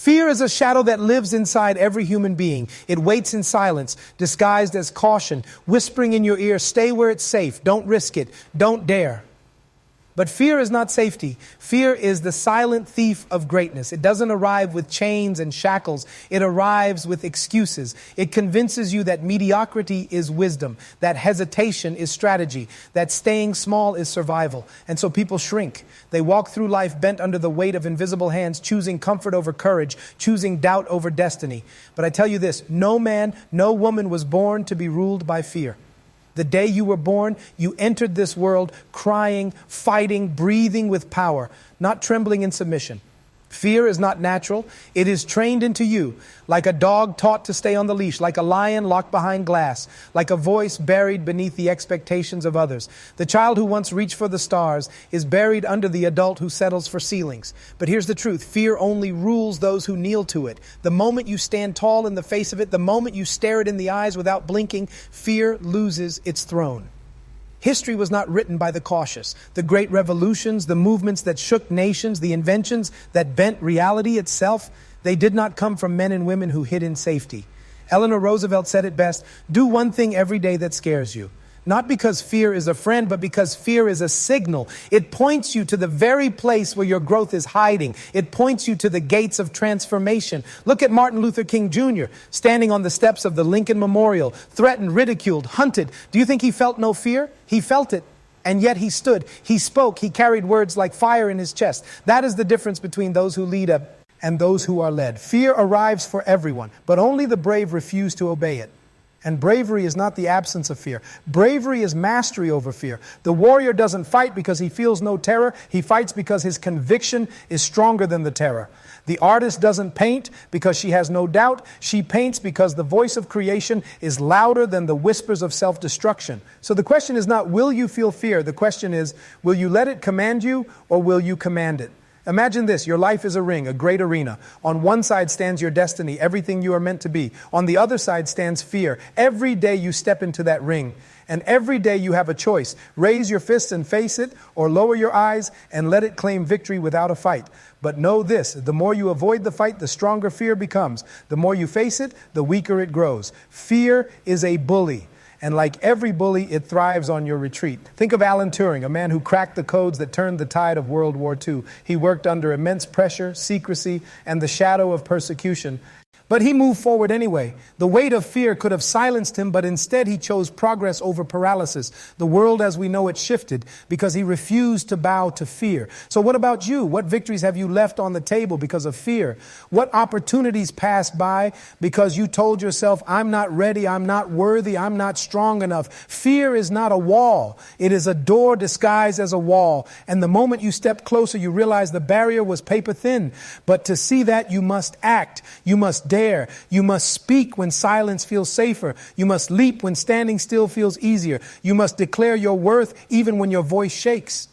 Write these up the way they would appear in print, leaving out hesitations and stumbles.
Fear is a shadow that lives inside every human being. It waits in silence, disguised as caution, whispering in your ear, stay where it's safe, don't risk it, don't dare. But fear is not safety. Fear is the silent thief of greatness. It doesn't arrive with chains and shackles. It arrives with excuses. It convinces you that mediocrity is wisdom, that hesitation is strategy, that staying small is survival. And so people shrink. They walk through life bent under the weight of invisible hands, choosing comfort over courage, choosing doubt over destiny. But I tell you this, no man, no woman was born to be ruled by fear. The day you were born, you entered this world crying, fighting, breathing with power, not trembling in submission. Fear is not natural. It is trained into you, like a dog taught to stay on the leash, like a lion locked behind glass, like a voice buried beneath the expectations of others. The child who once reached for the stars is buried under the adult who settles for ceilings. But here's the truth. Fear only rules those who kneel to it. The moment you stand tall in the face of it, the moment you stare it in the eyes without blinking, fear loses its throne. History was not written by the cautious. The great revolutions, the movements that shook nations, the inventions that bent reality itself, they did not come from men and women who hid in safety. Eleanor Roosevelt said it best, do one thing every day that scares you. Not because fear is a friend, but because fear is a signal. It points you to the very place where your growth is hiding. It points you to the gates of transformation. Look at Martin Luther King Jr. standing on the steps of the Lincoln Memorial, threatened, ridiculed, hunted. Do you think he felt no fear? He felt it. And yet he stood, he spoke, he carried words like fire in his chest. That is the difference between those who lead and those who are led. Fear arrives for everyone, but only the brave refuse to obey it. And bravery is not the absence of fear. Bravery is mastery over fear. The warrior doesn't fight because he feels no terror. He fights because his conviction is stronger than the terror. The artist doesn't paint because she has no doubt. She paints because the voice of creation is louder than the whispers of self-destruction. So the question is not, will you feel fear? The question is, will you let it command you or will you command it? Imagine this, your life is a ring, a great arena. On one side stands your destiny, everything you are meant to be. On the other side stands fear. Every day you step into that ring, and every day you have a choice. Raise your fists and face it, or lower your eyes and let it claim victory without a fight. But know this, the more you avoid the fight, the stronger fear becomes. The more you face it, the weaker it grows. Fear is a bully. And like every bully, it thrives on your retreat. Think of Alan Turing, a man who cracked the codes that turned the tide of World War II. He worked under immense pressure, secrecy, and the shadow of persecution. But he moved forward anyway. The weight of fear could have silenced him, but instead he chose progress over paralysis. The world as we know it shifted because he refused to bow to fear. So what about you? What victories have you left on the table because of fear? What opportunities passed by because you told yourself, I'm not ready, I'm not worthy, I'm not strong enough? Fear is not a wall. It is a door disguised as a wall. And the moment you step closer, you realize the barrier was paper thin. But to see that, you must act. You must dare. You must speak when silence feels safer. You must leap when standing still feels easier. You must declare your worth even when your voice shakes.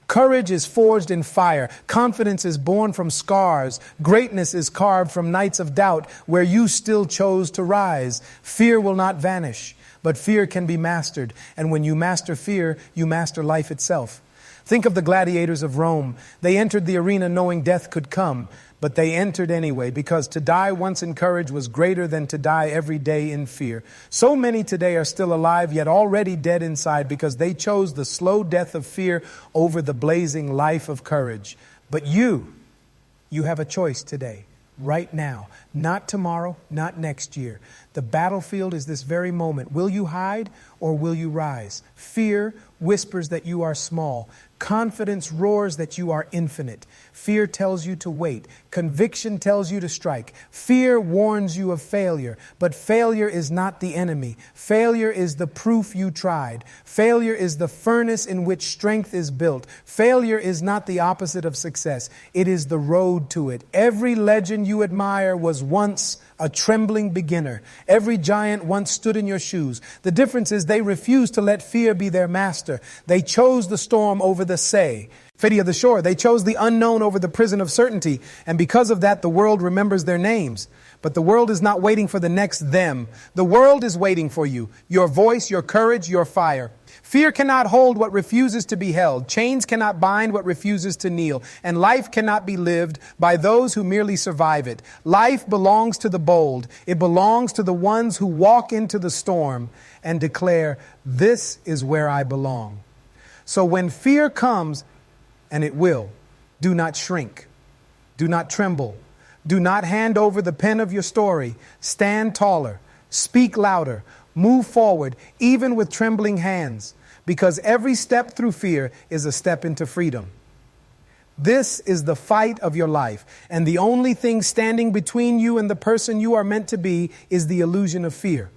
Courage is forged in fire. Confidence is born from scars. Greatness is carved from nights of doubt where you still chose to rise. Fear will not vanish, but fear can be mastered. And when you master fear, you master life itself. Think of the gladiators of Rome. They entered the arena knowing death could come, but they entered anyway because to die once in courage was greater than to die every day in fear. So many today are still alive, yet already dead inside because they chose the slow death of fear over the blazing life of courage. But you have a choice today, right now, not tomorrow, not next year. The battlefield is this very moment. Will you hide or will you rise? Fear whispers that you are small. Confidence roars that you are infinite. Fear tells you to wait. Conviction tells you to strike. Fear warns you of failure, but failure is not the enemy. Failure is the proof you tried. Failure is the furnace in which strength is built. Failure is not the opposite of success. It is the road to it. Every legend you admire was once a trembling beginner. Every giant once stood in your shoes. The difference is they refused to let fear be their master. They chose the storm over the say. City of the shore. They chose the unknown over the prison of certainty. And because of that, the world remembers their names. But the world is not waiting for the next them. The world is waiting for you. Your voice, your courage, your fire. Fear cannot hold what refuses to be held. Chains cannot bind what refuses to kneel. And life cannot be lived by those who merely survive it. Life belongs to the bold. It belongs to the ones who walk into the storm and declare, "This is where I belong." So when fear comes, and it will, do not shrink. Do not tremble. Do not hand over the pen of your story. Stand taller. Speak louder. Move forward, even with trembling hands, because every step through fear is a step into freedom. This is the fight of your life, and the only thing standing between you and the person you are meant to be is the illusion of fear.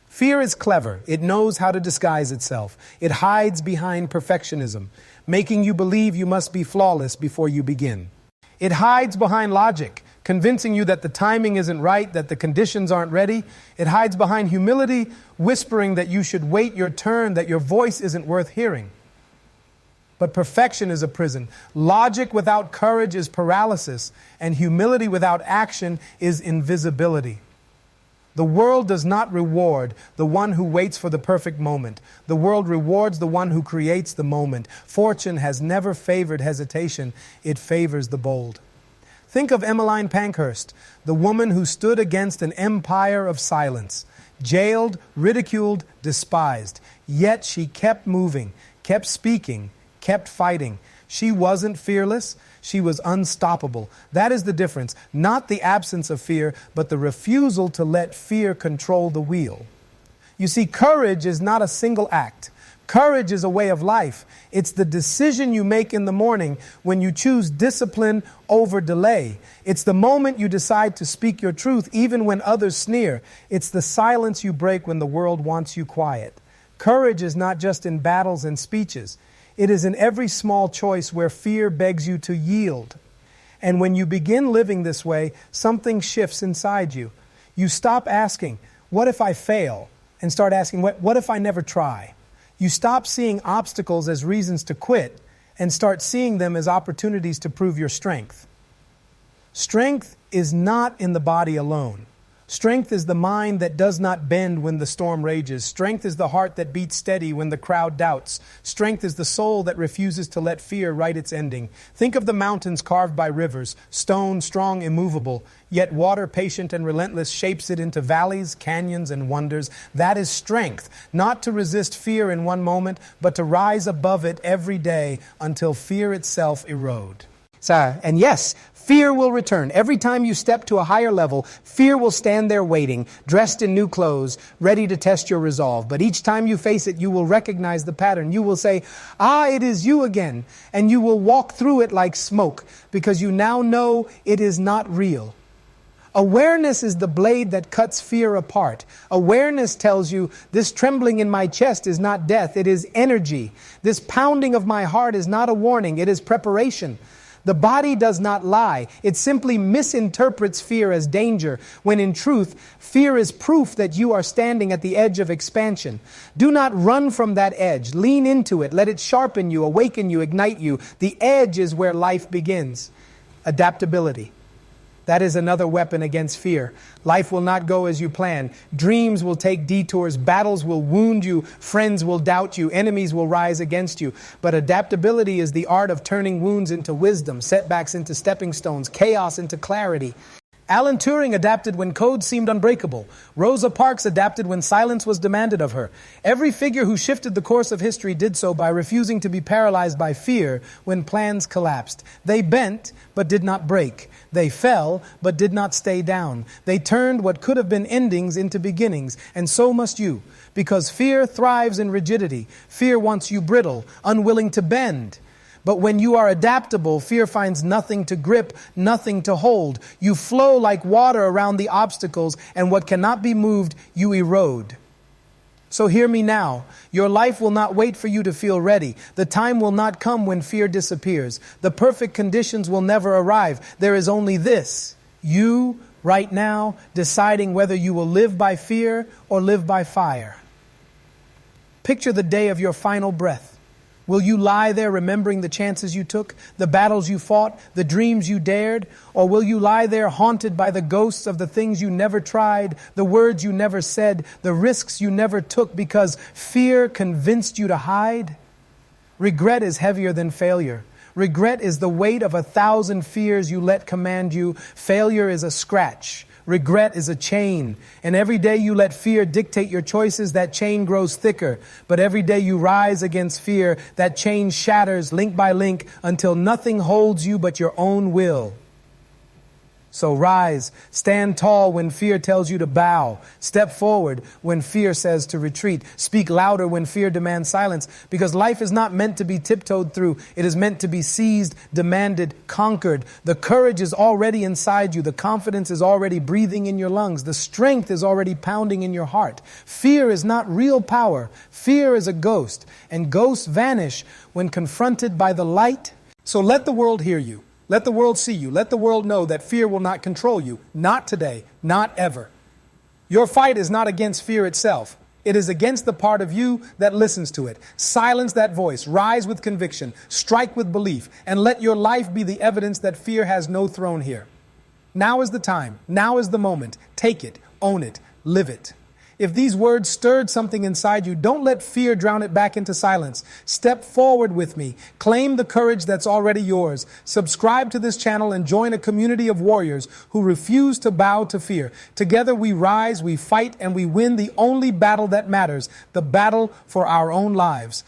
Fear is clever. It knows how to disguise itself. It hides behind perfectionism, making you believe you must be flawless before you begin. It hides behind logic, convincing you that the timing isn't right, that the conditions aren't ready. It hides behind humility, whispering that you should wait your turn, that your voice isn't worth hearing. But perfection is a prison. Logic without courage is paralysis, and humility without action is invisibility. The world does not reward the one who waits for the perfect moment. The world rewards the one who creates the moment. Fortune has never favored hesitation. It favors the bold. Think of Emmeline Pankhurst, the woman who stood against an empire of silence, jailed, ridiculed, despised. Yet she kept moving, kept speaking, kept fighting. She wasn't fearless. She was unstoppable. That is the difference. Not the absence of fear, but the refusal to let fear control the wheel. You see, courage is not a single act. Courage is a way of life. It's the decision you make in the morning when you choose discipline over delay. It's the moment you decide to speak your truth even when others sneer. It's the silence you break when the world wants you quiet. Courage is not just in battles and speeches. It is in every small choice where fear begs you to yield. And when you begin living this way, something shifts inside you. You stop asking, "What if I fail?" and start asking, "What if I never try?" You stop seeing obstacles as reasons to quit and start seeing them as opportunities to prove your strength. Strength is not in the body alone. Strength is the mind that does not bend when the storm rages. Strength is the heart that beats steady when the crowd doubts. Strength is the soul that refuses to let fear write its ending. Think of the mountains carved by rivers, stone strong, immovable, yet water patient and relentless shapes it into valleys, canyons, and wonders. That is strength, not to resist fear in one moment, but to rise above it every day until fear itself erode. And yes, fear will return. Every time you step to a higher level, fear will stand there waiting, dressed in new clothes, ready to test your resolve. But each time you face it, you will recognize the pattern. You will say, "Ah, it is you again." And you will walk through it like smoke because you now know it is not real. Awareness is the blade that cuts fear apart. Awareness tells you, this trembling in my chest is not death, it is energy. This pounding of my heart is not a warning, it is preparation. The body does not lie. It simply misinterprets fear as danger, when in truth, fear is proof that you are standing at the edge of expansion. Do not run from that edge. Lean into it. Let it sharpen you, awaken you, ignite you. The edge is where life begins. Adaptability. That is another weapon against fear. Life will not go as you plan. Dreams will take detours. Battles will wound you. Friends will doubt you. Enemies will rise against you. But adaptability is the art of turning wounds into wisdom, setbacks into stepping stones, chaos into clarity. Alan Turing adapted when code seemed unbreakable. Rosa Parks adapted when silence was demanded of her. Every figure who shifted the course of history did so by refusing to be paralyzed by fear when plans collapsed. They bent, but did not break. They fell, but did not stay down. They turned what could have been endings into beginnings, and so must you. Because fear thrives in rigidity. Fear wants you brittle, unwilling to bend. But when you are adaptable, fear finds nothing to grip, nothing to hold. You flow like water around the obstacles, and what cannot be moved, you erode. So hear me now. Your life will not wait for you to feel ready. The time will not come when fear disappears. The perfect conditions will never arrive. There is only this: you, right now, deciding whether you will live by fear or live by fire. Picture the day of your final breath. Will you lie there remembering the chances you took, the battles you fought, the dreams you dared? Or will you lie there haunted by the ghosts of the things you never tried, the words you never said, the risks you never took because fear convinced you to hide? Regret is heavier than failure. Regret is the weight of 1,000 fears you let command you. Failure is a scratch. Regret is a chain. And every day you let fear dictate your choices, that chain grows thicker. But every day you rise against fear, that chain shatters link by link until nothing holds you but your own will. So rise, stand tall when fear tells you to bow. Step forward when fear says to retreat. Speak louder when fear demands silence. Because life is not meant to be tiptoed through. It is meant to be seized, demanded, conquered. The courage is already inside you. The confidence is already breathing in your lungs. The strength is already pounding in your heart. Fear is not real power. Fear is a ghost. And ghosts vanish when confronted by the light. So let the world hear you. Let the world see you. Let the world know that fear will not control you. Not today. Not ever. Your fight is not against fear itself. It is against the part of you that listens to it. Silence that voice. Rise with conviction. Strike with belief. And let your life be the evidence that fear has no throne here. Now is the time. Now is the moment. Take it. Own it. Live it. If these words stirred something inside you, don't let fear drown it back into silence. Step forward with me. Claim the courage that's already yours. Subscribe to this channel and join a community of warriors who refuse to bow to fear. Together we rise, we fight, and we win the only battle that matters, the battle for our own lives.